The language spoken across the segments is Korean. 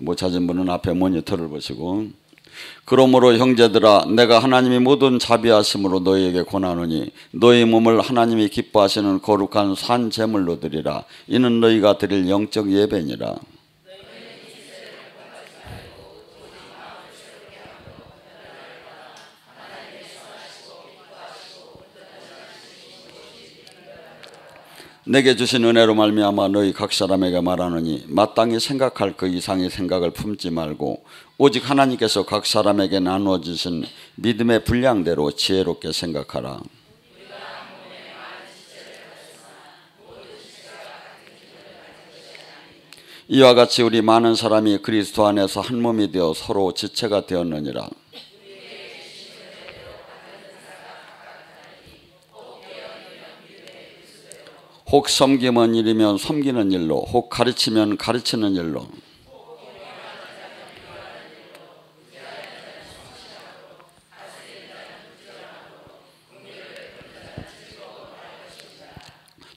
못 찾은 분은 앞에 모니터를 보시고. 그러므로 형제들아 내가 하나님이 모든 자비하심으로 너희에게 권하노니 너희 몸을 하나님이 기뻐하시는 거룩한 산 제물로 드리라. 이는 너희가 드릴 영적 예배니라. 내게 주신 은혜로 말미암아 너희 각 사람에게 말하노니 마땅히 생각할 그 이상의 생각을 품지 말고 오직 하나님께서 각 사람에게 나누어 주신 믿음의 분량대로 지혜롭게 생각하라. 이와 같이 우리 많은 사람이 그리스도 안에서 한 몸이 되어 서로 지체가 되었느니라. 혹 섬기면 일이면 섬기는 일로, 혹 가르치면 가르치는 일로.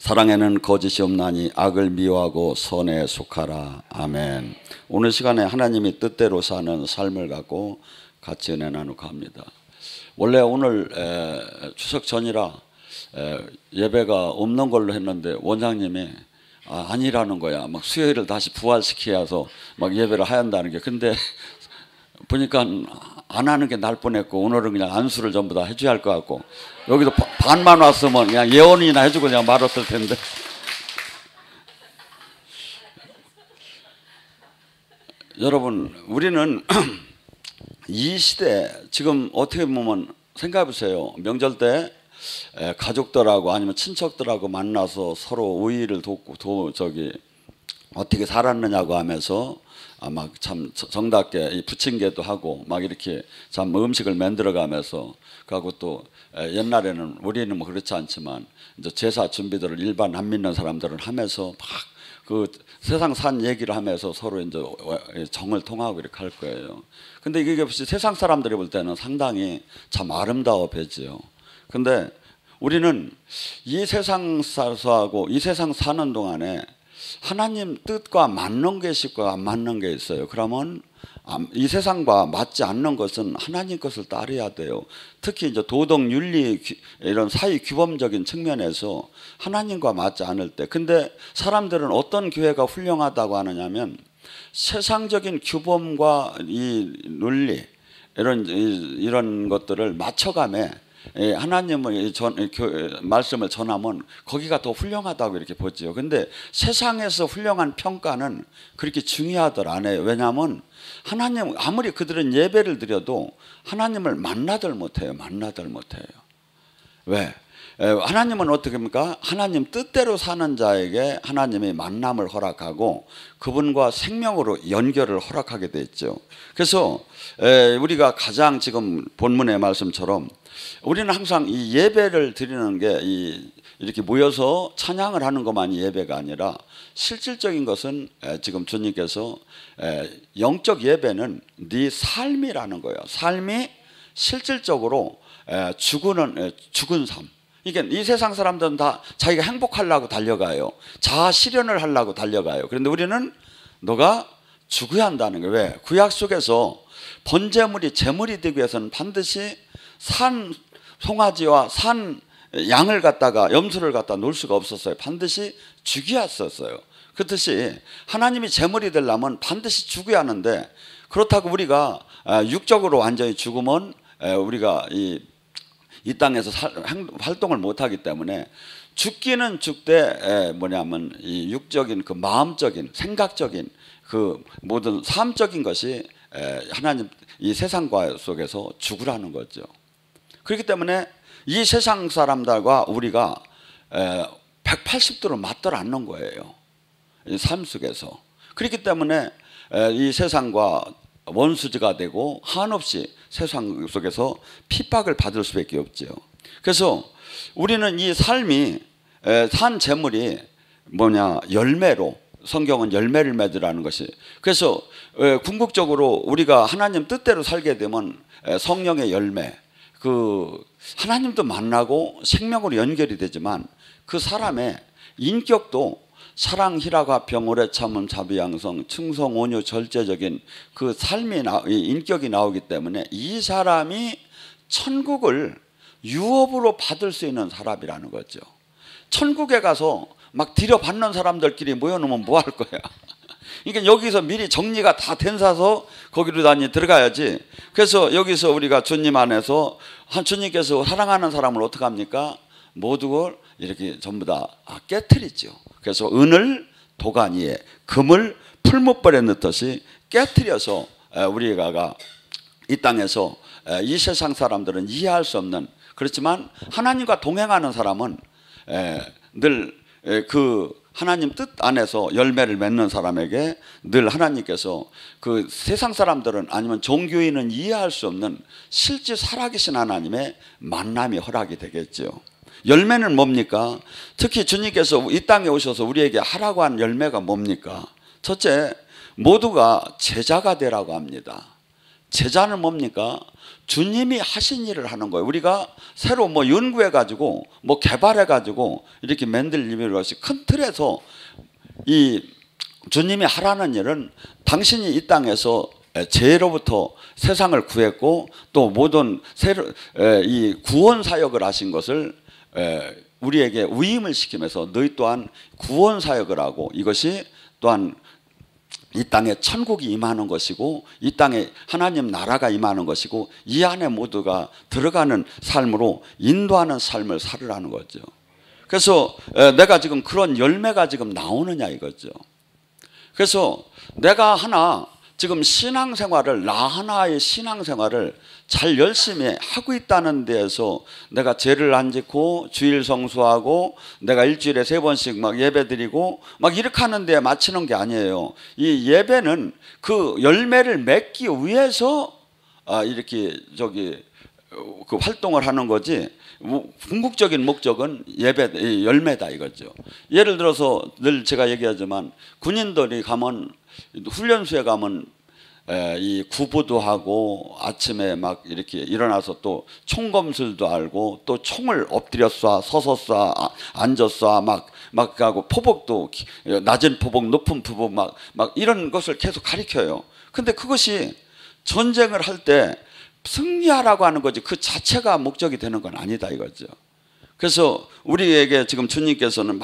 사랑에는 거짓이 없나니 악을 미워하고 선에 속하라. 아멘. 오늘 시간에 하나님이 뜻대로 사는 삶을 갖고 같이 은혜 나누고 합니다. 원래 오늘 추석 전이라 예배가 없는 걸로 했는데 원장님이 아니라는 거야. 막 수요일을 다시 부활시켜서 막 예배를 해야 한다는 게. 근데 보니까 안 하는 게 날 뻔했고 오늘은 그냥 안수를 전부 다 해줘야 할 것 같고 여기도 반만 왔으면 그냥 예언이나 해주고 그냥 말았을 텐데. 여러분 우리는 이 시대 지금 어떻게 보면 생각해 보세요. 명절 때 가족들하고 아니면 친척들하고 만나서 서로 우위를 돕고 어떻게 살았느냐고 하면서 막 참 정답게 부침개도 하고 막 이렇게 참 음식을 만들어가면서 가고 또 옛날에는 우리는 뭐 그렇지 않지만 이제 제사 준비들을 일반 안 믿는 사람들은 하면서 막 그 세상 산 얘기를 하면서 서로 이제 정을 통하고 이렇게 할 거예요. 근데 이게 세상 사람들이 볼 때는 상당히 참 아름다워 보이죠. 근데 우리는 이 세상 사서하고 이 세상 사는 동안에 하나님 뜻과 맞는 게 있고 안 맞는 게 있어요. 그러면 이 세상과 맞지 않는 것은 하나님 것을 따라야 돼요. 특히 이제 도덕, 윤리 이런 사회 규범적인 측면에서 하나님과 맞지 않을 때. 근데 사람들은 어떤 교회가 훌륭하다고 하느냐면 세상적인 규범과 이 논리 이런 것들을 맞춰가며 하나님의 말씀을 전하면 거기가 더 훌륭하다고 이렇게 보지요. 근데 세상에서 훌륭한 평가는 그렇게 중요하들 않아요. 왜냐하면 하나님 아무리 그들은 예배를 드려도 하나님을 만나들 못해요. 왜? 하나님은 어떻게 합니까? 하나님 뜻대로 사는 자에게 하나님이 만남을 허락하고 그분과 생명으로 연결을 허락하게 돼 있죠. 그래서 우리가 가장 지금 본문의 말씀처럼 우리는 항상 이 예배를 드리는 게 이렇게 모여서 찬양을 하는 것만이 예배가 아니라 실질적인 것은 지금 주님께서 영적 예배는 네 삶이라는 거예요. 삶이 실질적으로 죽은 삶. 이게 이 세상 사람들은 다 자기가 행복하려고 달려가요. 자아 실현을 하려고 달려가요. 그런데 우리는 너가 죽어야 한다는 거예요. 왜? 구약 속에서 번제물이 제물이 되기 위해서는 반드시 산 송아지와 산 양을 갖다가 염소를 갖다 놓을 수가 없었어요. 반드시 죽여야 했었어요. 그렇듯이 하나님이 제물이 되려면 반드시 죽어야 하는데 그렇다고 우리가 육적으로 완전히 죽으면 우리가 이 땅에서 활동을 못하기 때문에 죽기는 죽되 뭐냐면 이 육적인 그 마음적인 생각적인 그 모든 삶적인 것이 하나님 이 세상과 속에서 죽으라는 거죠. 그렇기 때문에 이 세상 사람들과 우리가 180도로 맞들 않는 거예요. 이 삶 속에서. 그렇기 때문에 이 세상과 원수지가 되고 한없이 세상 속에서 핍박을 받을 수밖에 없죠. 그래서 우리는 이 삶이 산 제물이 열매로 성경은 열매를 맺으라는 것이. 그래서 궁극적으로 우리가 하나님 뜻대로 살게 되면 성령의 열매, 그 하나님도 만나고 생명으로 연결이 되지만 그 사람의 인격도 사랑, 희락화, 병, 오래 참음, 자비양성, 충성, 온유, 절제적인 그 삶이 인격이 나오기 때문에 이 사람이 천국을 유업으로 받을 수 있는 사람이라는 거죠. 천국에 가서 막 들여받는 사람들끼리 모여놓으면 뭐 할 거야. 그러니까 여기서 미리 정리가 다 된 사서 거기로 들어가야지. 그래서 여기서 우리가 주님 안에서 주님께서 사랑하는 사람을 어떻게 합니까? 모두 이렇게 전부 다 깨트리죠. 그래서 은을 도가니에, 금을 풀무벌에 넣듯이 깨트려서 우리가 이 땅에서 이 세상 사람들은 이해할 수 없는, 그렇지만 하나님과 동행하는 사람은 늘 그 하나님 뜻 안에서 열매를 맺는 사람에게 늘 하나님께서 그 세상 사람들은 아니면 종교인은 이해할 수 없는 실제 살아계신 하나님의 만남이 허락이 되겠죠. 열매는 뭡니까? 특히 주님께서 이 땅에 오셔서 우리에게 하라고 한 열매가 뭡니까? 첫째, 모두가 제자가 되라고 합니다. 제자는 뭡니까? 주님이 하신 일을 하는 거예요. 우리가 새로 뭐 연구해가지고 뭐 개발해가지고 이렇게 만들 일이 없이 큰 틀에서 이 주님이 하라는 일은 당신이 이 땅에서 죄로부터 세상을 구했고 또 모든 이 구원 사역을 하신 것을 우리에게 위임을 시키면서 너희 또한 구원 사역을 하고 이것이 또한 이 땅에 천국이 임하는 것이고 이 땅에 하나님 나라가 임하는 것이고 이 안에 모두가 들어가는 삶으로 인도하는 삶을 살으라는 거죠. 그래서 내가 지금 그런 열매가 지금 나오느냐 이거죠. 그래서 내가 하나 지금 신앙생활을 나 하나의 신앙생활을 잘 열심히 하고 있다는 데에서 내가 죄를 안 짓고 주일 성수하고 내가 일주일에 3번씩 막 예배 드리고 막 이렇게 하는 데 맞추는 게 아니에요. 이 예배는 그 열매를 맺기 위해서 이렇게 그 활동을 하는 거지 궁극적인 목적은 예배 열매다 이거죠. 예를 들어서 늘 제가 얘기하지만 군인들이 가면 훈련소에 가면 이 구보도 하고 아침에 막 이렇게 일어나서 또 총검술도 알고 또 총을 엎드려 쏴, 서서 쏴, 앉아 쏴 막 하고 포복도 낮은 포복, 높은 포복 막 이런 것을 계속 가르쳐요. 근데 그것이 전쟁을 할 때 승리하라고 하는 거지 그 자체가 목적이 되는 건 아니다 이거죠. 그래서 우리에게 지금 주님께서는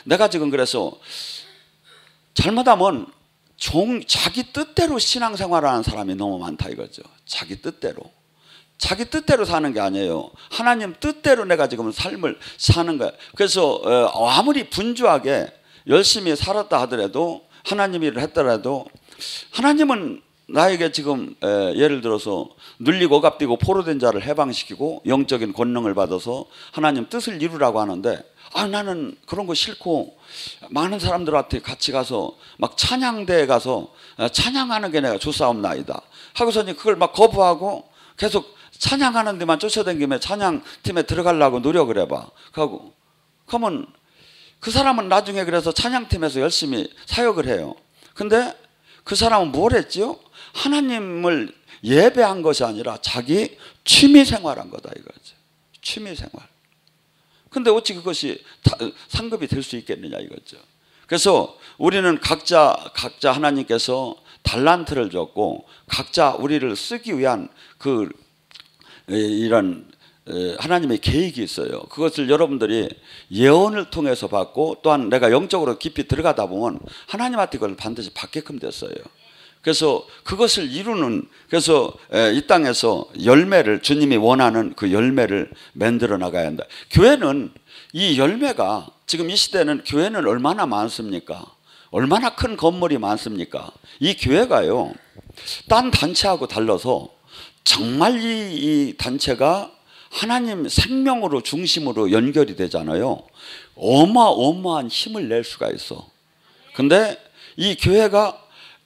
내가 지금 그래서 잘못하면 자기 뜻대로 신앙생활하는 사람이 너무 많다 이거죠. 자기 뜻대로 사는 게 아니에요. 하나님 뜻대로 내가 지금 삶을 사는 거예요. 그래서 아무리 분주하게 열심히 살았다 하더라도 하나님 일을 했더라도 하나님은 나에게 지금 예를 들어서 눌리고 억압되고 포로된 자를 해방시키고 영적인 권능을 받아서 하나님 뜻을 이루라고 하는데 나는 그런 거 싫고 많은 사람들한테 같이 가서 막 찬양대에 가서 찬양하는 게 내가 좋사옵나이다 하고서는 그걸 막 거부하고 계속 찬양하는 데만 쫓아다니며 찬양팀에 들어가려고 노력을 해봐. 그러면 그 사람은 나중에 그래서 찬양팀에서 열심히 사역을 해요. 근데 그 사람은 뭘 했지요? 하나님을 예배한 것이 아니라 자기 취미생활한 거다 이거죠. 취미생활. 근데 어찌 그것이 상급이 될 수 있겠느냐 이거죠. 그래서 우리는 각자 하나님께서 달란트를 줬고 각자 우리를 쓰기 위한 이런 하나님의 계획이 있어요. 그것을 여러분들이 예언을 통해서 받고 또한 내가 영적으로 깊이 들어가다 보면 하나님한테 그걸 반드시 받게끔 됐어요. 그래서 그것을 그래서 이 땅에서 열매를 주님이 원하는 그 열매를 만들어 나가야 한다. 교회는 이 열매가 지금 이 시대는 교회는 얼마나 많습니까? 얼마나 큰 건물이 많습니까? 이 교회가요 딴 단체하고 달라서 정말 이 단체가 하나님 생명으로 중심으로 연결이 되잖아요. 어마어마한 힘을 낼 수가 있어. 근데 이 교회가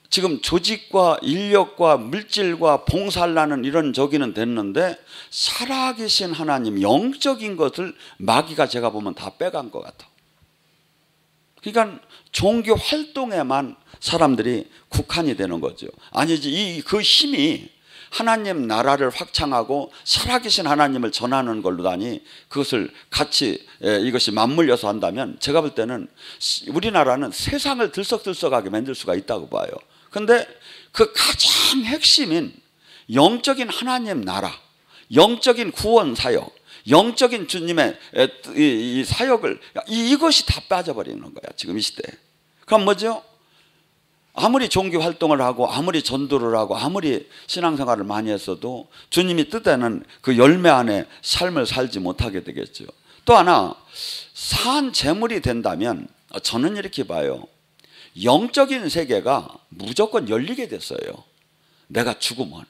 지금 조직과 인력과 물질과 봉사하려는 이런 저기는 됐는데 살아계신 하나님 영적인 것을 마귀가 제가 보면 다 빼간 것 같아. 그러니까 종교 활동에만 사람들이 국한이 되는 거죠. 아니지 그 힘이 하나님 나라를 확창하고 살아계신 하나님을 전하는 걸로다니 그것을 같이 이것이 맞물려서 한다면 제가 볼 때는 우리나라는 세상을 들썩들썩하게 만들 수가 있다고 봐요. 그런데 그 가장 핵심인 영적인 하나님 나라, 영적인 구원 사역, 영적인 주님의 이 사역을 이것이 다 빠져버리는 거야 지금 이 시대에. 그럼 뭐죠? 아무리 종교 활동을 하고 아무리 전도를 하고 아무리 신앙생활을 많이 했어도 주님이 뜻하는 그 열매 안에 삶을 살지 못하게 되겠죠. 또 하나, 산 재물이 된다면 저는 이렇게 봐요. 영적인 세계가 무조건 열리게 됐어요. 내가 죽으면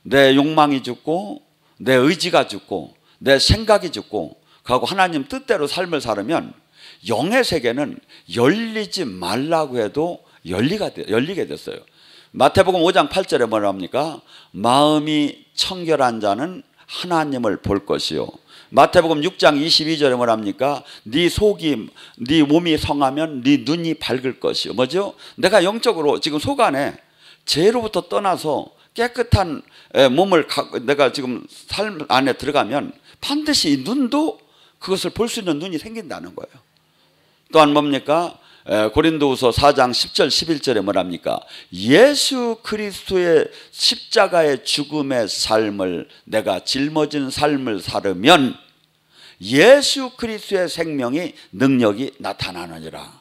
내 욕망이 죽고 내 의지가 죽고 내 생각이 죽고 그하고 하나님 뜻대로 삶을 살으면 영의 세계는 열리지 말라고 해도 열리게 됐어요. 마태복음 5장 8절에 뭐라 합니까? 마음이 청결한 자는 하나님을 볼 것이요. 마태복음 6장 22절에 뭐라 합니까? 네 속이, 네 몸이 성하면 네 눈이 밝을 것이요. 뭐죠? 내가 영적으로 지금 속 안에 죄로부터 떠나서 깨끗한 몸을 내가 지금 삶 안에 들어가면 반드시 이 눈도 그것을 볼 수 있는 눈이 생긴다는 거예요. 또한 뭡니까? 고린도후서 4장 10절 11절에 뭐랍니까? 예수 그리스도의 십자가의 죽음의 삶을 내가 짊어진 삶을 살으면 예수 그리스도의 생명이 능력이 나타나느니라.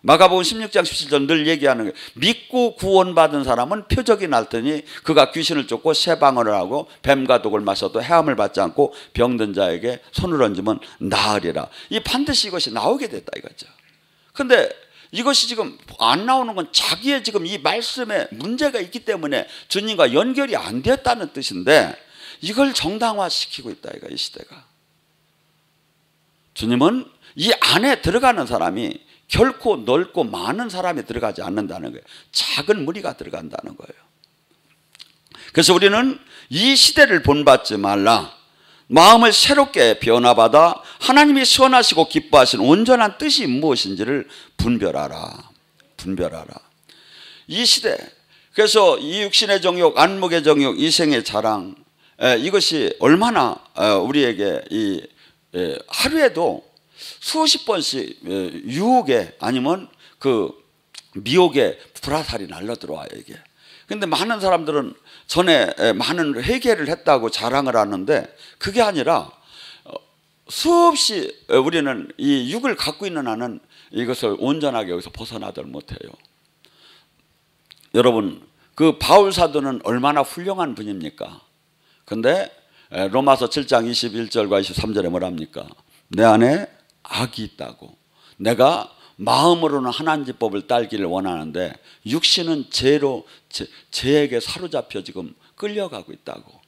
마가복음 16장 17절 늘 얘기하는 거예요. 믿고 구원받은 사람은 표적이 날더니 그가 귀신을 쫓고 세방언을 하고 뱀과 독을 마셔도 해함을 받지 않고 병든 자에게 손을 얹으면 나으리라. 이 반드시 이것이 나오게 됐다 이거죠. 근데 이것이 지금 안 나오는 건 자기의 지금 이 말씀에 문제가 있기 때문에 주님과 연결이 안 됐다는 뜻인데 이걸 정당화시키고 있다 이거 이 시대가. 주님은 이 안에 들어가는 사람이 결코 넓고 많은 사람이 들어가지 않는다는 거예요. 작은 무리가 들어간다는 거예요. 그래서 우리는 이 시대를 본받지 말라. 마음을 새롭게 변화받아 하나님이 선하시고 기뻐하시는 온전한 뜻이 무엇인지를 분별하라. 분별하라. 이 시대, 그래서 이 육신의 정욕, 안목의 정욕, 이생의 자랑, 이것이 얼마나 우리에게 이 하루에도 수십 번씩 유혹에 아니면 그 미혹에 불화살이 날려 들어와요 이게. 근데 많은 사람들은 전에 많은 회개를 했다고 자랑을 하는데 그게 아니라 수없이 우리는 이 육을 갖고 있는 한은 이것을 온전하게 여기서 벗어나들 못해요. 여러분 그 바울 사도는 얼마나 훌륭한 분입니까? 근데 로마서 7장 21절과 23절에 뭐랍니까? 내 안에 악이 있다고. 내가 마음으로는 하나님 법을 따르기를 원하는데 육신은 죄에게 사로잡혀 지금 끌려가고 있다고.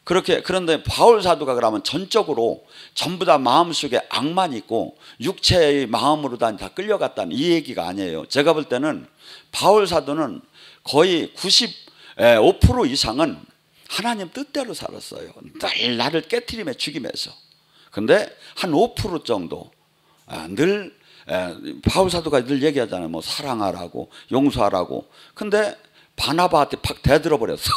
그런데 바울 사도가 그러면 전적으로 전부 다 마음속에 악만 있고 육체의 마음으로 다 끌려갔다는 이 얘기가 아니에요. 제가 볼 때는 바울 사도는 거의 95% 이상은 하나님 뜻대로 살았어요. 늘 나를 깨트리며 죽이면서. 근데 한 5% 정도 늘 바울 사도가 늘 얘기하잖아요. 뭐 사랑하라고 용서하라고. 근데 바나바한테 팍 대들어 버렸어.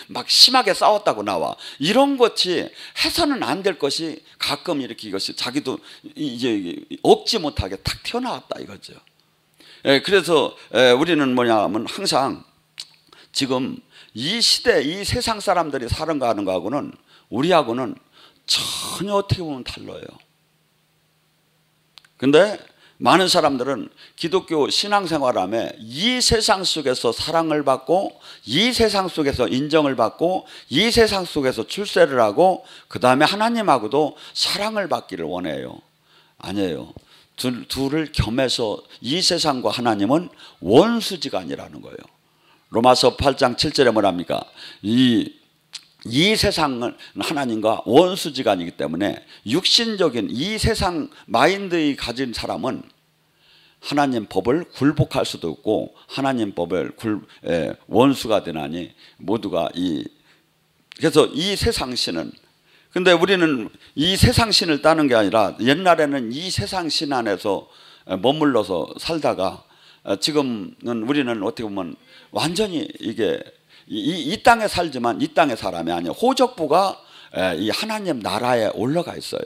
막 심하게 싸웠다고 나와. 이런 것이 해서는 안 될 것이 가끔 이렇게 이것이 자기도 이제 억지 못하게 탁 튀어나왔다 이거죠. 그래서 우리는 뭐냐면 항상 지금 이 시대 이 세상 사람들이 사는 거 하는 거하고는 우리하고는 전혀 어떻게 보면 달라요. 근데 많은 사람들은 기독교 신앙생활하며 이 세상 속에서 사랑을 받고 이 세상 속에서 인정을 받고 이 세상 속에서 출세를 하고 그 다음에 하나님하고도 사랑을 받기를 원해요. 아니에요. 둘을 겸해서 이 세상과 하나님은 원수지간이라는 거예요. 로마서 8장 7절에 뭐랍니까? 이 세상은 하나님과 원수지간이기 때문에 육신적인 이 세상 마인드를 가진 사람은 하나님 법을 굴복할 수도 없고 하나님 법을 원수가 되나니 모두가 그래서 이 세상 신은 근데 우리는 이 세상 신을 따는 게 아니라 옛날에는 이 세상 신 안에서 머물러서 살다가 지금은 우리는 어떻게 보면 완전히 이게 이 땅에 살지만 이 땅의 사람이 아니에요. 호적부가 이 하나님 나라에 올라가 있어요.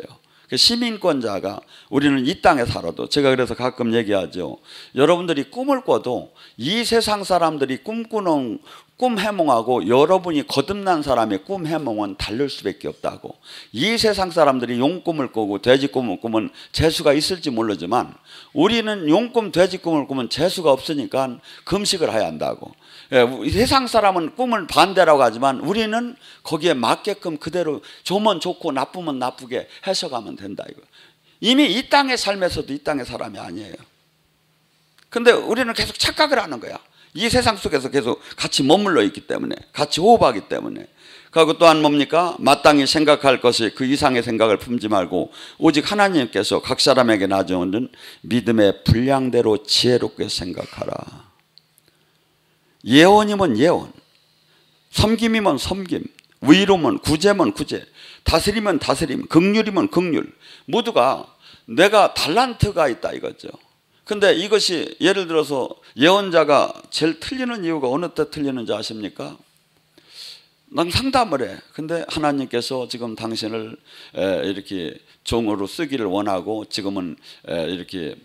시민권자가 우리는 이 땅에 살아도 제가 그래서 가끔 얘기하죠. 여러분들이 꿈을 꿔도 이 세상 사람들이 꿈꾸는 꿈 해몽하고 여러분이 거듭난 사람의 꿈 해몽은 다를 수밖에 없다고. 이 세상 사람들이 용꿈을 꾸고 돼지 꿈을 꾸면 재수가 있을지 모르지만 우리는 용꿈 돼지 꿈을 꾸면 재수가 없으니까 금식을 해야 한다고. 세상 사람은 꿈을 반대라고 하지만 우리는 거기에 맞게끔 그대로 좋으면 좋고 나쁘면 나쁘게 해석하면 된다 이거. 이미 이 땅의 삶에서도 이 땅의 사람이 아니에요. 근데 우리는 계속 착각을 하는 거야. 이 세상 속에서 계속 같이 머물러 있기 때문에, 같이 호흡하기 때문에. 그리고 또한 뭡니까? 마땅히 생각할 것이 그 이상의 생각을 품지 말고 오직 하나님께서 각 사람에게 나주는 믿음의 분량대로 지혜롭게 생각하라. 예언이면 예언, 섬김이면 섬김, 위로면 구제면 구제, 다스리면 다스림, 긍휼이면 긍휼. 모두가 내가 달란트가 있다 이거죠. 근데 이것이 예를 들어서 예언자가 제일 틀리는 이유가 어느 때 틀리는지 아십니까? 난 상담을 해. 근데 하나님께서 지금 당신을 이렇게 종으로 쓰기를 원하고 지금은 이렇게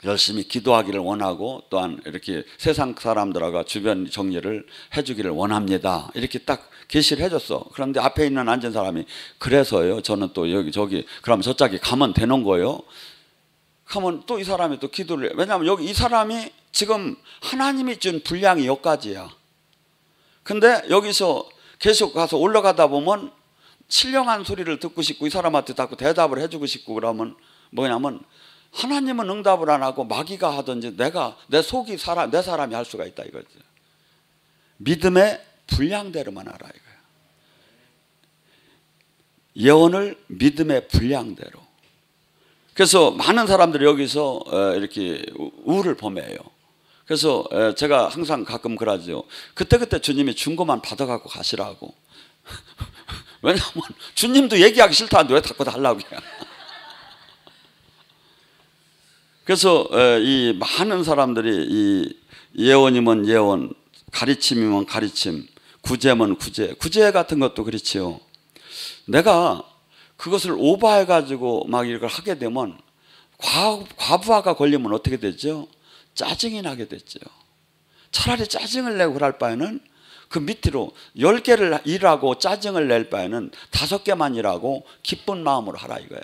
열심히 기도하기를 원하고 또한 이렇게 세상 사람들하고 주변 정리를 해주기를 원합니다. 이렇게 딱 계시를 해줬어. 그런데 앞에 있는 앉은 사람이 그래서요. 저는 또 여기 저기 그럼 저짝이 가면 되는 거예요. 하면 또 이 사람이 또 기도를 해요. 왜냐하면 여기 이 사람이 지금 하나님이 준 분량이 여기까지야. 근데 여기서 계속 가서 올라가다 보면 신령한 소리를 듣고 싶고 이 사람한테 자꾸 대답을 해주고 싶고 그러면 뭐냐면 하나님은 응답을 안 하고 마귀가 하든지 내 속이 내 사람이 할 수가 있다 이거죠. 믿음의 분량대로만 알아 이거야. 예언을 믿음의 분량대로. 그래서 많은 사람들이 여기서 이렇게 우를 범해요. 그래서 제가 항상 가끔 그러죠. 그때그때 주님이 준 것만 받아갖고 가시라고. 왜냐하면 주님도 얘기하기 싫다는데 왜 자꾸 달라고 해요. 그래서 이 많은 사람들이 이 예언이면 예언, 가르침이면 가르침, 구제면 구제, 구제 같은 것도 그렇지요. 내가 그것을 오버해가지고 막 이걸 하게 되면 과부하가 걸리면 어떻게 되죠? 짜증이 나게 됐죠. 차라리 짜증을 내고 그럴 바에는 그 밑으로 10개를 일하고 짜증을 낼 바에는 5개만 일하고 기쁜 마음으로 하라 이거야.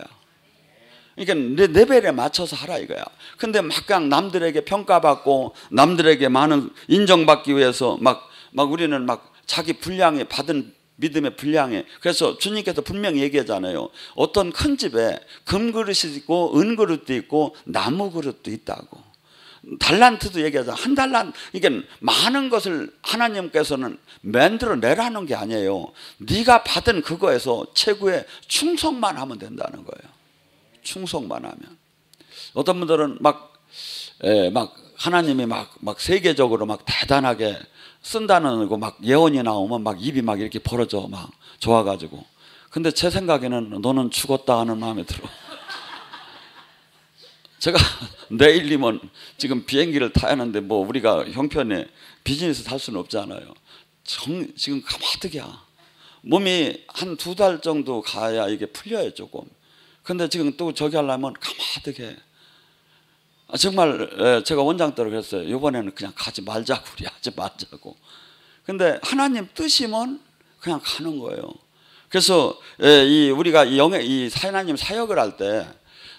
그러니까 내 레벨에 맞춰서 하라 이거야. 근데 막 그냥 남들에게 평가받고 남들에게 많은 인정받기 위해서 막 우리는 막 자기 분량에 받은 믿음의 분량에. 그래서 주님께서 분명히 얘기하잖아요. 어떤 큰 집에 금그릇이 있고 은그릇도 있고 나무그릇도 있다고. 달란트도 얘기하잖아요. 한 달란트. 그러니까 많은 것을 하나님께서는 만들어내라는 게 아니에요. 네가 받은 그거에서 최고의 충성만 하면 된다는 거예요. 충성만 하면. 어떤 분들은 막 하나님이 막 세계적으로 막 대단하게 쓴다는 거 막 예언이 나오면 막 입이 막 이렇게 벌어져 막 좋아가지고. 근데 제 생각에는 너는 죽었다 하는 마음에 들어. 제가 내일이면 지금 비행기를 타야 하는데 뭐 우리가 형편에 비즈니스 탈 수는 없잖아요. 지금 가마득이야. 몸이 한 2달 정도 가야 이게 풀려요 조금. 근데 지금 또 저기 하려면 가마득해. 정말 제가 원장대로 그랬어요. 이번에는 그냥 가지 말자고 우리 하지 말자고. 근데 하나님 뜻이면 그냥 가는 거예요. 그래서 우리가 이 하나님 사역을 할 때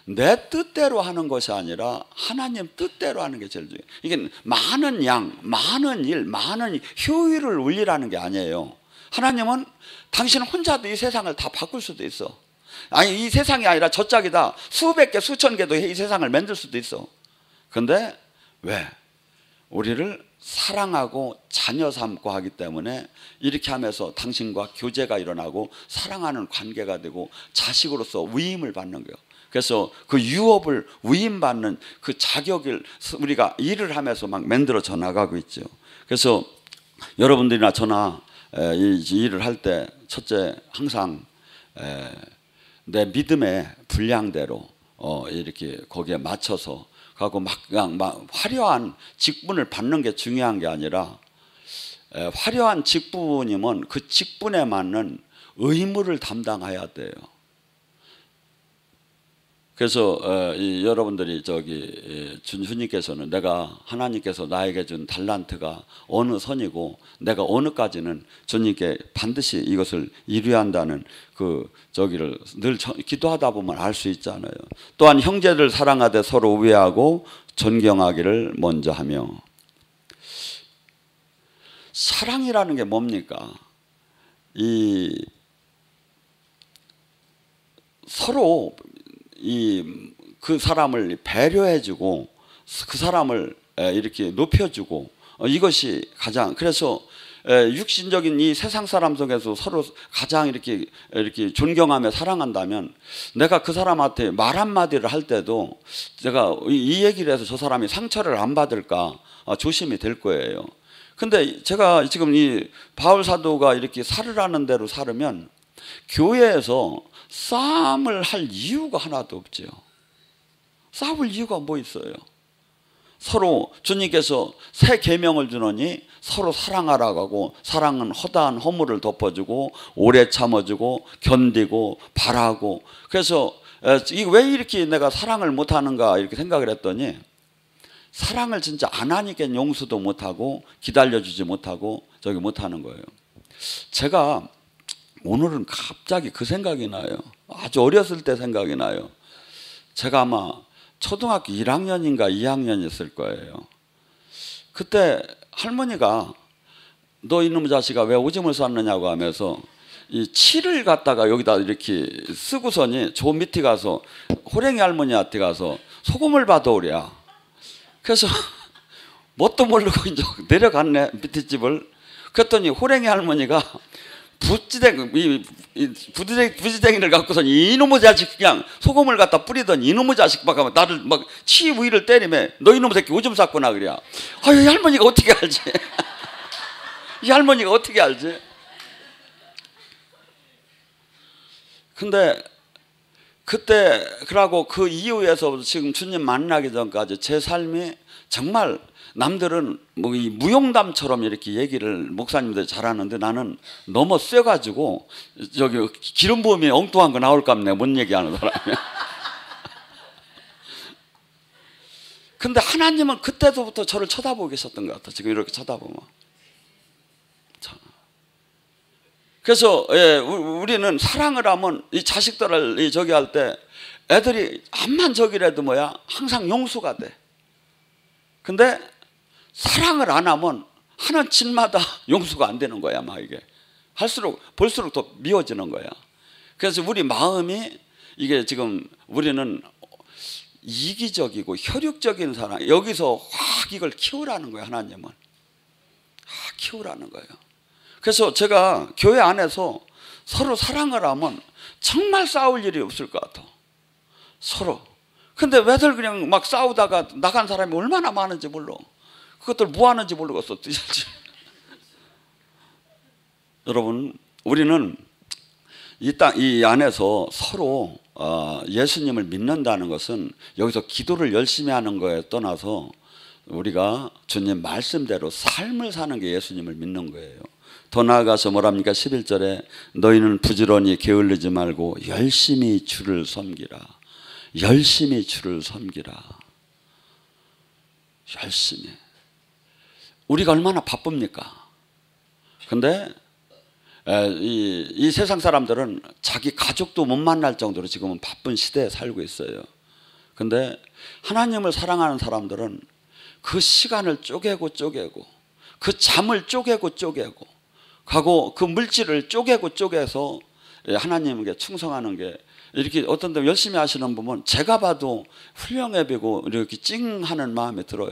내 뜻대로 하는 것이 아니라 하나님 뜻대로 하는 게 제일 중요해요. 이게 많은 양, 많은 일, 많은 효율을 올리라는 게 아니에요. 하나님은 당신 혼자도 이 세상을 다 바꿀 수도 있어. 아니 이 세상이 아니라 저짝이다 수백 개 수천 개도 이 세상을 만들 수도 있어. 근데 왜? 우리를 사랑하고 자녀 삼고 하기 때문에 이렇게 하면서 당신과 교제가 일어나고 사랑하는 관계가 되고 자식으로서 위임을 받는 거예요. 그래서 그 유업을 위임받는 그 자격을 우리가 일을 하면서 막 만들어져 나가고 있죠. 그래서 여러분들이나 저나 이 일을 할 때 첫째 항상 내 믿음의 분량대로 이렇게 거기에 맞춰서 가고 막 화려한 직분을 받는 게 중요한 게 아니라 화려한 직분이면 그 직분에 맞는 의무를 담당해야 돼요. 그래서 여러분들이 주님께서는 내가 하나님께서 나에게 준 달란트가 어느 선이고 내가 어느까지는 주님께 반드시 이것을 이루어야 한다는 저기를 늘 기도하다 보면 알 수 있잖아요. 또한 형제를 사랑하되 서로 우애하고 존경하기를 먼저 하며. 사랑이라는 게 뭡니까? 서로 그 사람을 배려해주고 그 사람을 이렇게 높여주고 이것이 가장, 그래서 육신적인 이 세상 사람 속에서 서로 가장 이렇게 존경하며 사랑한다면 내가 그 사람한테 말 한마디를 할 때도 제가 이 얘기를 해서 저 사람이 상처를 안 받을까 조심이 될 거예요. 근데 제가 지금 이 바울 사도가 이렇게 살으라는 대로 살으면 교회에서 싸움을 할 이유가 하나도 없죠. 싸울 이유가 뭐 있어요? 서로 주님께서 새 계명을 주노니 서로 사랑하라고 하고, 사랑은 허다한 허물을 덮어주고 오래 참아주고 견디고 바라고. 그래서 왜 이렇게 내가 사랑을 못하는가 이렇게 생각을 했더니, 사랑을 진짜 안 하니까 용서도 못하고 기다려주지 못하고 저기 못하는 거예요. 제가 오늘은 갑자기 그 생각이 나요. 아주 어렸을 때 생각이 나요. 제가 아마 초등학교 1학년인가 2학년이었을 거예요. 그때 할머니가 너 이놈의 자식아 왜 오줌을 쌌느냐고 하면서 이 치를 갖다가 여기다 이렇게 쓰고서니 저 밑에 가서 호랭이 할머니한테 가서 소금을 받아오랴. 그래서 뭣도 모르고 이제 내려갔네, 밑에 집을. 그랬더니 호랭이 할머니가 부지댕이를 갖고서 이놈의 자식 그냥 소금을 갖다 뿌리더니 이놈의 자식 막 하면 나를 막 치 위를 때리며 너 이놈의 새끼 오줌 쌌구나 그래. 아유, 이 할머니가 어떻게 알지? 이 할머니가 어떻게 알지? 근데 그때 그러고 그 이후에서 지금 주님 만나기 전까지 제 삶이 정말 남들은 뭐 이 무용담처럼 이렇게 얘기를 목사님들 잘하는데 나는 너무 쎄가지고 저기 기름 부음이 엉뚱한 거 나올까 하면 내가 못 얘기하는 사람이야. 근데 하나님은 그때부터 저를 쳐다보고 계셨던 것 같아. 지금 이렇게 쳐다보면. 그래서 우리는 사랑을 하면 이 자식들을 저기 할 때 애들이 암만 저기라도 뭐야 항상 용수가 돼. 근데 사랑을 안 하면 하는 짓마다 용서가 안 되는 거야. 막 이게 할수록 볼수록 더 미워지는 거야. 그래서 우리 마음이 이게 지금 우리는 이기적이고 혈육적인 사랑, 여기서 확 이걸 키우라는 거야. 하나님은 키우라는 거예요. 그래서 제가 교회 안에서 서로 사랑을 하면 정말 싸울 일이 없을 것 같아. 서로. 근데 왜들 그냥 막 싸우다가 나간 사람이 얼마나 많은지 몰라. 그것들 뭐 하는지 모르겠어. 여러분, 우리는 이 안에서 서로 예수님을 믿는다는 것은 여기서 기도를 열심히 하는 거에 떠나서 우리가 주님 말씀대로 삶을 사는 게 예수님을 믿는 거예요. 더 나아가서 뭐랍니까? 11절에 너희는 부지런히 게을르지 말고 열심히 주를 섬기라. 열심히 주를 섬기라. 열심히. 우리가 얼마나 바쁩니까? 근데 이 세상 사람들은 자기 가족도 못 만날 정도로 지금은 바쁜 시대에 살고 있어요. 근데 하나님을 사랑하는 사람들은 그 시간을 쪼개고 그 잠을 쪼개고 가고 그 물질을 쪼개고 쪼개서 하나님에게 충성하는 게, 이렇게 어떤 데 열심히 하시는 분은 제가 봐도 훌륭해 보이고 이렇게 찡하는 마음이 들어요.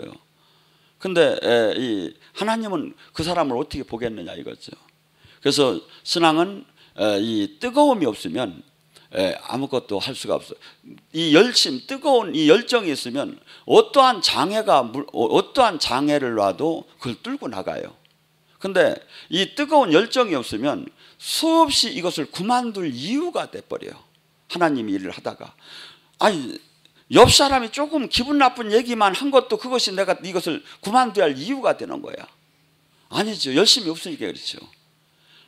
근데 이 하나님은 그 사람을 어떻게 보겠느냐 이거죠. 그래서 신앙은 이 뜨거움이 없으면 아무것도 할 수가 없어요. 이 열심, 뜨거운 이 열정이 있으면 어떠한 장애를 놔도 그걸 뚫고 나가요. 근데 이 뜨거운 열정이 없으면 수없이 이것을 그만둘 이유가 돼버려요. 하나님이 일을 하다가. 아니, 옆 사람이 조금 기분 나쁜 얘기만 한 것도 그것이 내가 이것을 그만둬야 할 이유가 되는 거야. 아니죠. 열심이 없으니까 그렇죠.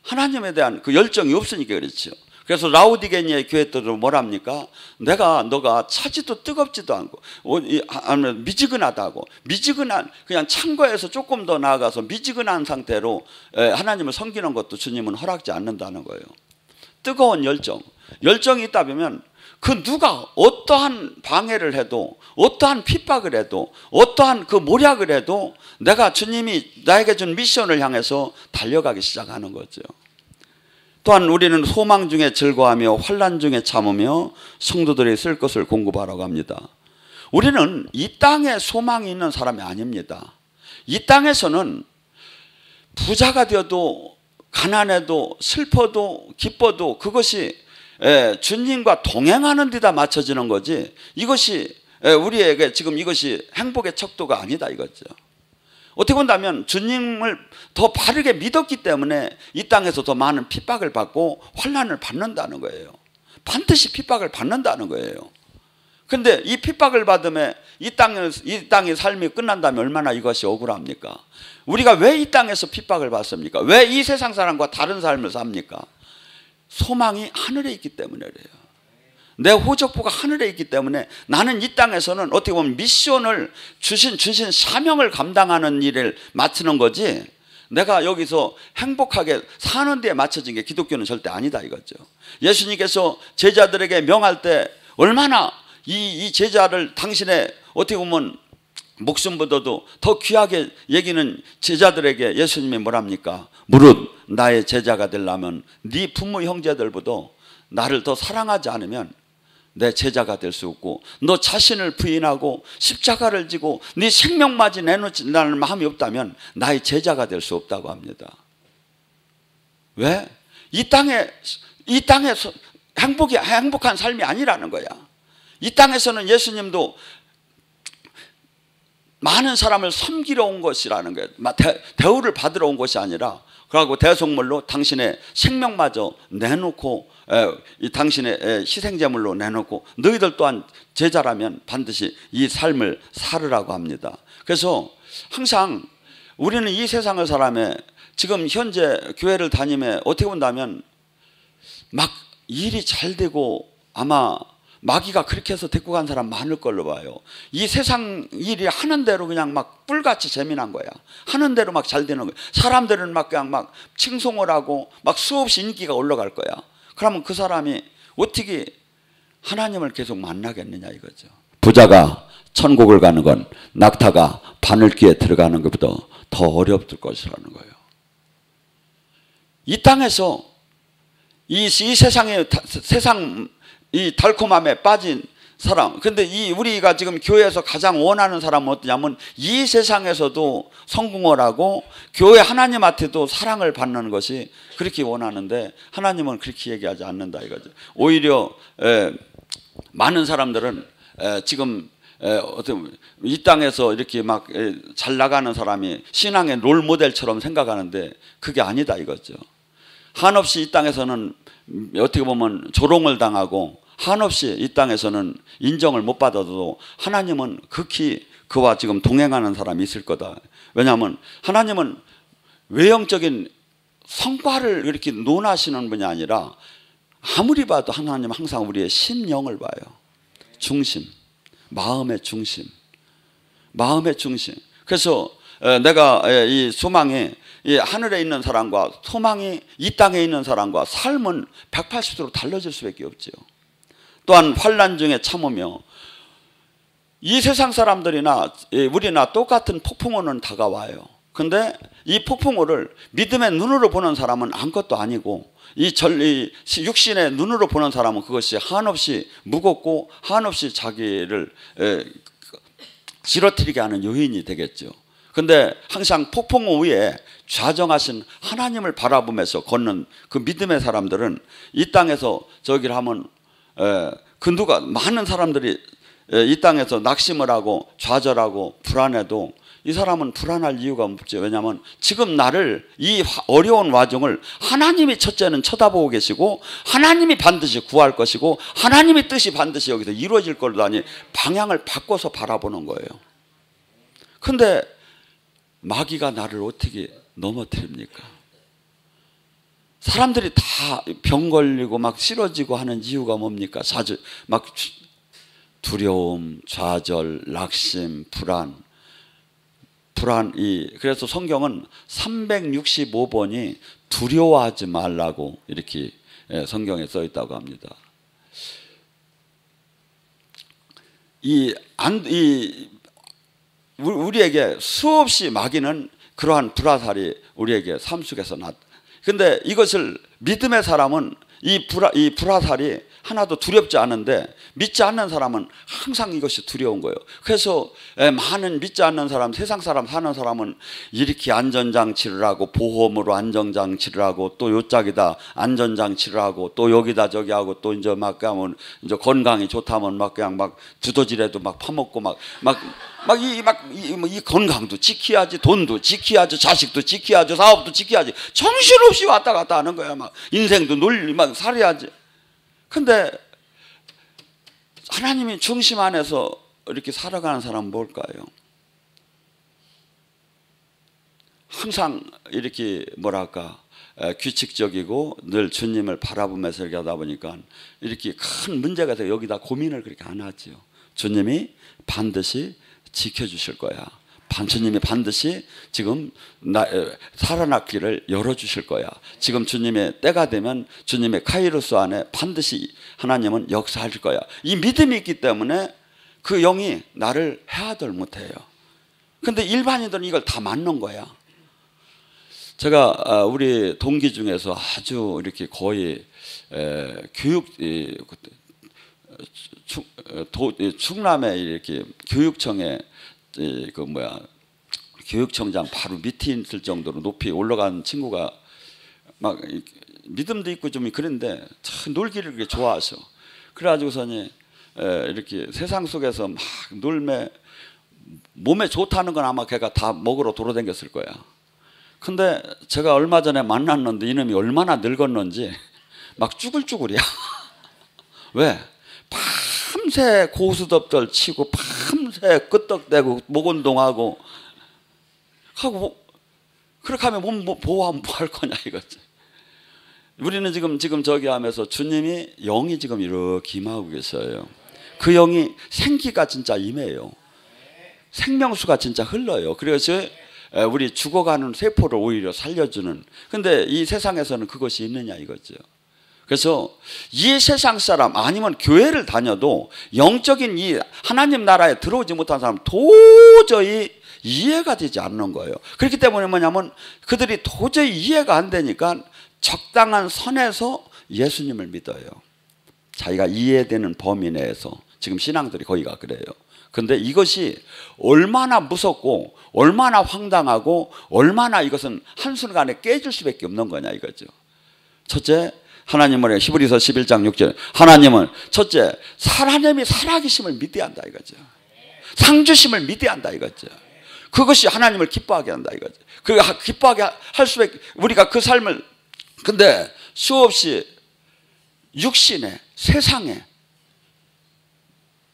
하나님에 대한 그 열정이 없으니까 그렇죠. 그래서 라우디게니아의 교회들도 뭐랍니까? 너가 차지도 뜨겁지도 않고 미지근하다고, 미지근한 그냥 창고에서 조금 더 나아가서 미지근한 상태로 하나님을 섬기는 것도 주님은 허락지 않는다는 거예요. 뜨거운 열정이 있다 보면 그 누가 어떠한 방해를 해도, 어떠한 핍박을 해도, 어떠한 그 모략을 해도 내가 주님이 나에게 준 미션을 향해서 달려가기 시작하는 거죠. 또한 우리는 소망 중에 즐거워하며 환난 중에 참으며 성도들이 쓸 것을 공급하라고 합니다. 우리는 이 땅에 소망이 있는 사람이 아닙니다. 이 땅에서는 부자가 되어도 가난해도 슬퍼도 기뻐도 그것이 주님과 동행하는 데다 맞춰지는 거지, 이것이 우리에게 지금 이것이 행복의 척도가 아니다 이거죠. 어떻게 본다면 주님을 더 바르게 믿었기 때문에 이 땅에서 더 많은 핍박을 받고 환난을 받는다는 거예요. 반드시 핍박을 받는다는 거예요. 그런데 이 핍박을 받으면 이 땅의 삶이 끝난다면 얼마나 이것이 억울합니까? 우리가 왜 이 땅에서 핍박을 받습니까? 왜 이 세상 사람과 다른 삶을 삽니까? 소망이 하늘에 있기 때문에 그래요. 내 호적부가 하늘에 있기 때문에 나는 이 땅에서는 어떻게 보면 미션을 주신 사명을 감당하는 일을 맡는 거지, 내가 여기서 행복하게 사는 데에 맞춰진 게 기독교는 절대 아니다 이거죠. 예수님께서 제자들에게 명할 때 얼마나 이 제자를 당신의 어떻게 보면 목숨보다도 더 귀하게 여기는 제자들에게 예수님이 뭐랍니까? 무릇 나의 제자가 되려면 네 부모 형제들보다 나를 더 사랑하지 않으면 내 제자가 될 수 없고, 너 자신을 부인하고 십자가를 지고 네 생명마저 내놓는다는 마음이 없다면 나의 제자가 될 수 없다고 합니다. 왜? 이 땅에 행복한 삶이 아니라는 거야. 이 땅에서는 예수님도 많은 사람을 섬기러 온 것이라는 거예요. 대우를 받으러 온 것이 아니라, 그리고 대속물로 당신의 생명마저 내놓고 이 당신의 희생제물로 내놓고 너희들 또한 제자라면 반드시 이 삶을 살으라고 합니다. 그래서 항상 우리는 이 세상을 살아며 지금 현재 교회를 다니며 어떻게 본다면 막 일이 잘 되고 아마 마귀가 그렇게 해서 데리고 간 사람 많을 걸로 봐요. 이 세상 일이 하는 대로 그냥 막 뿔같이 재미난 거야. 하는 대로 막 잘 되는 거야. 사람들은 막 그냥 막 칭송을 하고 막 수없이 인기가 올라갈 거야. 그러면 그 사람이 어떻게 하나님을 계속 만나겠느냐 이거죠. 부자가 천국을 가는 건 낙타가 바늘귀에 들어가는 것보다 더 어렵을 것이라는 거예요. 이 땅에서 이 세상 이 달콤함에 빠진 사람, 근데 우리가 지금 교회에서 가장 원하는 사람은 어떠냐면 이 세상에서도 성공을 하고 교회 하나님한테도 사랑을 받는 것이 그렇게 원하는데, 하나님은 그렇게 얘기하지 않는다 이거죠. 오히려 많은 사람들은 지금 이 땅에서 이렇게 막 잘 나가는 사람이 신앙의 롤 모델처럼 생각하는데 그게 아니다 이거죠. 한없이 이 땅에서는 어떻게 보면 조롱을 당하고 한없이 이 땅에서는 인정을 못 받아도 하나님은 극히 그와 지금 동행하는 사람이 있을 거다. 왜냐하면 하나님은 외형적인 성과를 이렇게 논하시는 분이 아니라 아무리 봐도 하나님은 항상 우리의 심령을 봐요. 중심, 마음의 중심. 그래서 내가 이 소망이 이 하늘에 있는 사람과 소망이 이 땅에 있는 사람과 삶은 180도로 달라질 수밖에 없죠. 또한 환난 중에 참으며, 이 세상 사람들이나 우리나 똑같은 폭풍우는 다가와요. 근데 이 폭풍우를 믿음의 눈으로 보는 사람은 아무것도 아니고, 이 육신의 눈으로 보는 사람은 그것이 한없이 무겁고 한없이 자기를 지러뜨리게 하는 요인이 되겠죠. 근데 항상 폭풍우 위에 좌정하신 하나님을 바라보면서 걷는 그 믿음의 사람들은 이 땅에서 저기를 하면 많은 사람들이 이 땅에서 낙심을 하고 좌절하고 불안해도 이 사람은 불안할 이유가 없죠. 왜냐하면 지금 나를 이 어려운 와중을 하나님이 첫째는 쳐다보고 계시고 하나님이 반드시 구할 것이고 하나님의 뜻이 반드시 여기서 이루어질 걸로 하니 방향을 바꿔서 바라보는 거예요. 근데 마귀가 나를 어떻게 넘어뜨립니까? 사람들이 다 병 걸리고 막 쓰러지고 하는 이유가 뭡니까? 막 두려움, 좌절, 낙심, 불안이. 그래서 성경은 365번이 두려워하지 말라고 이렇게 성경에 써 있다고 합니다. 우리에게 수없이 마귀는 그러한 불화살이 우리에게 삶 속에서 근데 이것을 믿음의 사람은 이 불화살이 하나도 두렵지 않은데 믿지 않는 사람은 항상 이것이 두려운 거예요. 그래서 많은 믿지 않는 사람, 세상 사람 사는 사람은 이렇게 안전장치를 하고 보험으로 안전장치를 하고 또 요짝이다 안전장치를 하고 또 여기다 저기 하고 또 이제 막 가면 이제 건강이 좋다면 막 그냥 막 두더지라도 막 파먹고 이 건강도 지켜야지, 돈도 지켜야지, 자식도 지켜야지, 사업도 지켜야지, 정신없이 왔다 갔다 하는 거야. 막 인생도 막 살아야지. 근데 하나님이 중심 안에서 이렇게 살아가는 사람은 뭘까요? 항상 이렇게 뭐랄까 규칙적이고 늘 주님을 바라보면서 이렇게 하다 보니까 이렇게 큰 문제가 돼서 여기다 고민을 그렇게 안 하죠. 주님이 반드시 지켜주실 거야. 주님이 반드시 지금 살아났기를 열어주실 거야. 지금 주님의 때가 되면 주님의 카이로스 안에 반드시 하나님은 역사하실 거야. 이 믿음이 있기 때문에 그 영이 나를 해하들 못해요. 근데 일반인들은 이걸 다 맞는 거야. 제가 우리 동기 중에서 아주 이렇게 거의 충남에 이렇게 교육청에 교육청장 바로 밑에 있을 정도로 높이 올라간 친구가 막 믿음도 있고 좀 그런데 참 놀기를 그렇게 좋아하셔. 그래가지고서니 이렇게 세상 속에서 막 놀매 몸에 좋다는 건 아마 걔가 다 먹으러 돌아다녔을 거야. 근데 제가 얼마 전에 만났는데 이놈이 얼마나 늙었는지 막 쭈글쭈글이야. 왜? 밤새 고수덥들 치고 밤새 끄떡대고 목운동하고 그렇게 하면 몸 보호하면 뭐 할 거냐 이거지. 우리는 지금 저기 하면서 주님이 영이 지금 이렇게 임하고 계셔요. 그 영이 생기가 진짜 임해요. 생명수가 진짜 흘러요. 그래서 우리 죽어가는 세포를 오히려 살려주는. 근데 이 세상에서는 그것이 있느냐 이거죠. 그래서 이 세상 사람 아니면 교회를 다녀도 영적인 이 하나님 나라에 들어오지 못한 사람 도저히 이해가 되지 않는 거예요. 그렇기 때문에 뭐냐면 그들이 도저히 이해가 안 되니까 적당한 선에서 예수님을 믿어요. 자기가 이해되는 범위 내에서. 지금 신앙들이 거기가 그래요. 근데 이것이 얼마나 무섭고 얼마나 황당하고 얼마나 이것은 한순간에 깨질 수밖에 없는 거냐 이거죠. 첫째, 하나님은 히브리서 11장 6절 하나님은 첫째 하나님이 살아계심을 믿어야 한다 이거죠. 상주심을 믿어야 한다 이거죠. 그것이 하나님을 기뻐하게 한다 이거죠. 그 기뻐하게 할 수밖에 우리가 그 삶을 근데 수없이 육신에 세상에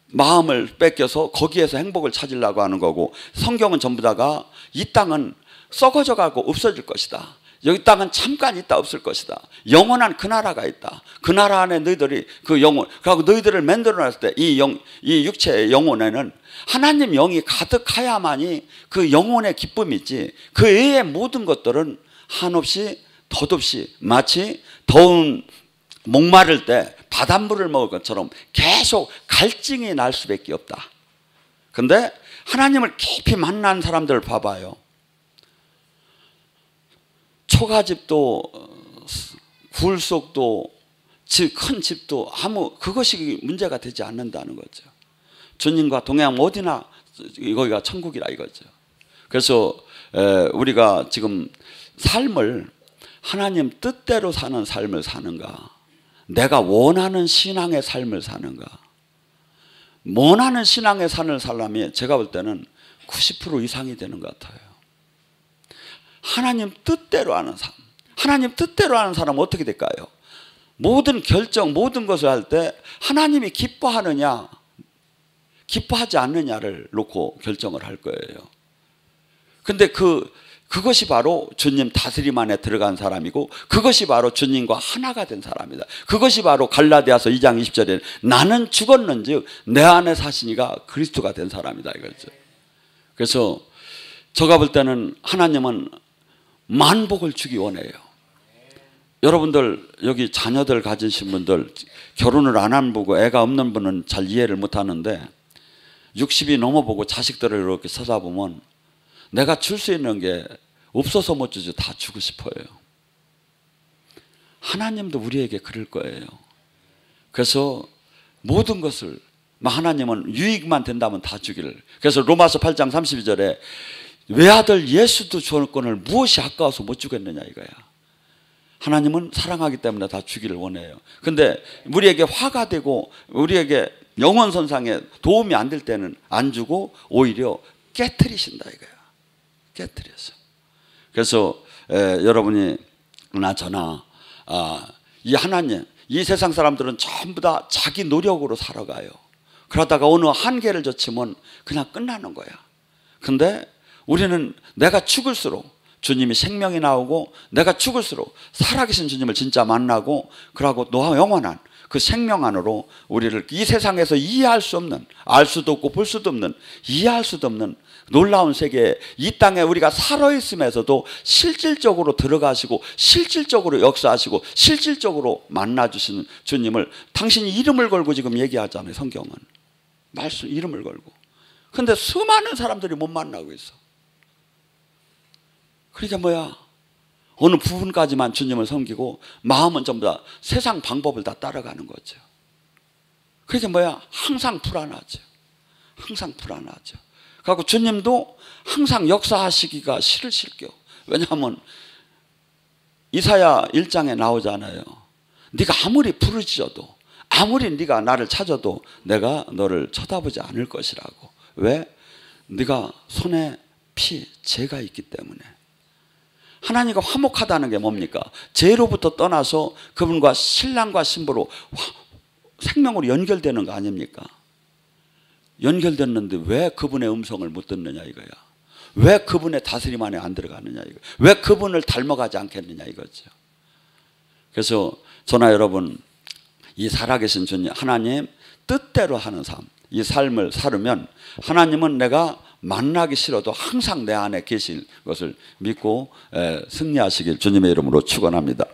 마음을 뺏겨서 거기에서 행복을 찾으려고 하는 거고 성경은 전부 다가 이 땅은 썩어져 가고 없어질 것이다. 여기 땅은 잠깐 있다 없을 것이다. 영원한 그 나라가 있다. 그 나라 안에 너희들이 그 영혼 그리고 너희들을 만들어 놨을 때 이 육체의 영혼에는 하나님 영이 가득하야만이 그 영혼의 기쁨이지 그 외의 모든 것들은 한없이 덧없이 마치 더운 목마를 때 바닷물을 먹을 것처럼 계속 갈증이 날 수밖에 없다. 근데 하나님을 깊이 만난 사람들을 봐봐요. 초가집도 굴속도 큰 집도 그것이 문제가 되지 않는다는 거죠. 주님과 동행하면 어디나 거기가 천국이라 이거죠. 그래서 우리가 지금 삶을 하나님 뜻대로 사는 삶을 사는가, 내가 원하는 신앙의 삶을 사는가. 원하는 신앙의 삶을 살려면 제가 볼 때는 90% 이상이 되는 것 같아요. 하나님 뜻대로 하는 삶. 하나님 뜻대로 하는 사람은 어떻게 될까요? 모든 결정, 모든 것을 할 때 하나님이 기뻐하느냐 기뻐하지 않느냐를 놓고 결정을 할 거예요. 근데 그 그것이 바로 주님 다스림 안에 들어간 사람이고 그것이 바로 주님과 하나가 된 사람이다. 그것이 바로 갈라디아서 2장 20절에 나는 죽었는즉 내 안에 사시니가 그리스도가 된 사람이다 이거죠. 그래서 제가 볼 때는 하나님은 만복을 주기 원해요. 여러분들 여기 자녀들 가지신 분들 결혼을 안 한 보고 애가 없는 분은 잘 이해를 못 하는데 60이 넘어보고 자식들을 이렇게 쳐다보면 내가 줄 수 있는 게 없어서 못 주죠. 다 주고 싶어요. 하나님도 우리에게 그럴 거예요. 그래서 모든 것을 하나님은 유익만 된다면 다 주기를. 그래서 로마서 8장 32절에 외아들 예수도 조건을 무엇이 아까워서 못 주겠느냐 이거야. 하나님은 사랑하기 때문에 다 주기를 원해요. 근데 우리에게 화가 되고 우리에게 영혼 선상에 도움이 안 될 때는 안 주고 오히려 깨트리신다 이거야. 깨트려서. 그래서 여러분이 저나 이 하나님, 이 세상 사람들은 전부 다 자기 노력으로 살아가요. 그러다가 어느 한계를 젖히면 그냥 끝나는 거야. 근데 우리는 내가 죽을수록 주님이 생명이 나오고 내가 죽을수록 살아계신 주님을 진짜 만나고 그러고 영원한 그 생명 안으로 우리를 이 세상에서 이해할 수 없는, 알 수도 없고 볼 수도 없는, 이해할 수도 없는 놀라운 세계에 이 땅에 우리가 살아있으면서도 실질적으로 들어가시고 실질적으로 역사하시고 실질적으로 만나주시는 주님을 당신이 이름을 걸고 지금 얘기하잖아요. 성경은 말씀 이름을 걸고. 근데 수많은 사람들이 못 만나고 있어. 그러니까 뭐야, 어느 부분까지만 주님을 섬기고 마음은 전부 다 세상 방법을 다 따라가는 거죠. 그러니까 뭐야, 항상 불안하죠. 항상 불안하죠. 그리고 주님도 항상 역사하시기가 싫으실겨. 왜냐하면 이사야 1장에 나오잖아요. 네가 아무리 부르짖어도 아무리 네가 나를 찾아도 내가 너를 쳐다보지 않을 것이라고. 왜? 네가 손에 피, 죄가 있기 때문에. 하나님과 화목하다는 게 뭡니까? 죄로부터 떠나서 그분과 신랑과 신부로 생명으로 연결되는 거 아닙니까? 연결됐는데 왜 그분의 음성을 못 듣느냐 이거야. 왜 그분의 다스림 안에 안 들어가느냐 이거야. 왜 그분을 닮아가지 않겠느냐 이거죠. 그래서 저나 여러분, 이 살아계신 주님 하나님 뜻대로 하는 삶, 이 삶을 살으면 하나님은 내가 만나기 싫어도 항상 내 안에 계실 것을 믿고 승리하시길 주님의 이름으로 축원합니다.